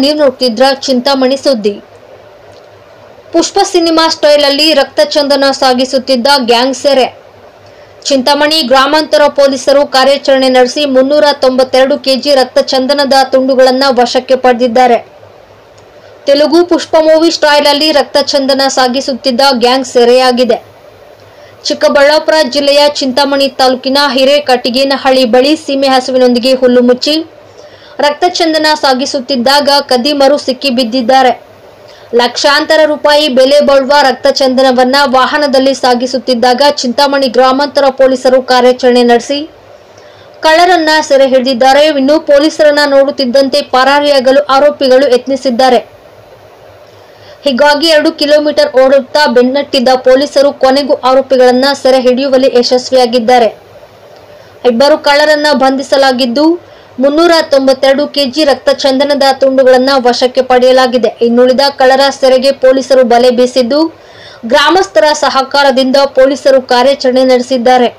ನೀರು ನುಗ್ಗಿದ್ರ ಚಿಂತಾಮಣಿ ಸುದ್ದಿ. ಪುಷ್ಪ cinema style ಅಲ್ಲಿ ರಕ್ತ ಚಂದನ ಸಾಗಿಸುತ್ತಿದ್ದ ಗ್ಯಾಂಗ್ ಸೆರೆ. ಚಿಂತಾಮಣಿ ಗ್ರಾಮಾಂತರ ಪೊಲೀಸರು ಕಾರ್ಯಾಚರಣೆ ನಡೆಸಿ 392 ಕೆಜಿ ರಕ್ತ ಚಂದನದ ತುಂಡುಗಳನ್ನು ವಶಕ್ಕೆ ಪಡೆದಿದ್ದಾರೆ. ತೆಲುಗು ಪುಷ್ಪ ಮೂವಿ ಸ್ಟೈಲ್ ಅಲ್ಲಿ ರಕ್ತ ಚಂದನ ಸಾಗಿಸುತ್ತಿದ್ದ ಗ್ಯಾಂಗ್ ಸೆರೆಯಾಗಿದೆ. ಚಿಕ್ಕಬಳ್ಳಾಪುರ ಜಿಲ್ಲೆಯ ಚಿಂತಾಮಣಿ ತಾಲೂಕಿನ ಹಿರೇಕಟ್ಟಿಗೇನಹಳ್ಳಿ ಬಳಿ ಸೀಮೆ ಹಸುವಿನೊಂದಿಗೆ ಹುಲ್ಲು ಮುಚ್ಚಿ ರಕ್ತ ಚಂದನ ಸಾಗಿಸುತ್ತಿದ್ದಾಗ ಕದಿಮರು ಸಿಕ್ಕಿ ಬಿದ್ದಿದ್ದಾರೆ. ಲಕ್ಷಾಂತರ ರೂಪಾಯಿ ಬೆಲೆ ಬಾಳುವ ರಕ್ತ ಚಂದನವನ್ನ ವಾಹನದಲ್ಲಿ ಸಾಗಿಸುತ್ತಿದ್ದಾಗ ಚಿಂತಾಮಣಿ ಗ್ರಾಮಾಂತರ ಪೊಲೀಸರು ಕಾರ್ಯಾಚರಣೆ ನಡೆಸಿ ಕಳ್ಳರನ್ನ ಸೆರೆ ಹಿಡಿದಿದ್ದಾರೆ. ಇನ್ನು ಪೊಲೀಸರನ್ನ ನೋಡುತ್ತಿದ್ದಂತೆ ಪರಾರಿಯಾಗಲು ಆರೋಪಿಗಳು ಯತ್ನಿಸಿದ್ದಾರೆ. ಹೀಗಾಗಿ 2 ಕಿಲೋಮೀಟರ್ ಓಡುತ್ತಾ ಬೆನ್ನಟ್ಟಿದ್ದ ಪೊಲೀಸರು ಕೊನೆಗೂ ಆರೋಪಿಗಳನ್ನ ಸೆರೆ ಹಿಡಿಯುವಲ್ಲಿ ಯಶಸ್ವಿಯಾಗಿದ್ದಾರೆ. ಇಬ್ಬರು ಕಳ್ಳರನ್ನ ಬಂಧಿಸಲಾಗಿದ್ದು 392 ಕೆಜಿ ರಕ್ತ ಚಂದನದ ತುಂಡುಗಳನ್ನು ವಶಕ್ಕೆ ಪಡೆಯಲಾಗಿದೆ. ಇನ್ನುಳಿದ ಕಳ್ಳರ ಸೆರೆಗೆ ಪೊಲೀಸರು ಬಲೆ ಬೀಸಿದ್ದು ಗ್ರಾಮಸ್ಥರ ಸಹಕಾರದಿಂದ ಪೊಲೀಸರು ಕಾರ್ಯಾಚರಣೆ ನಡೆಸಿದ್ದಾರೆ.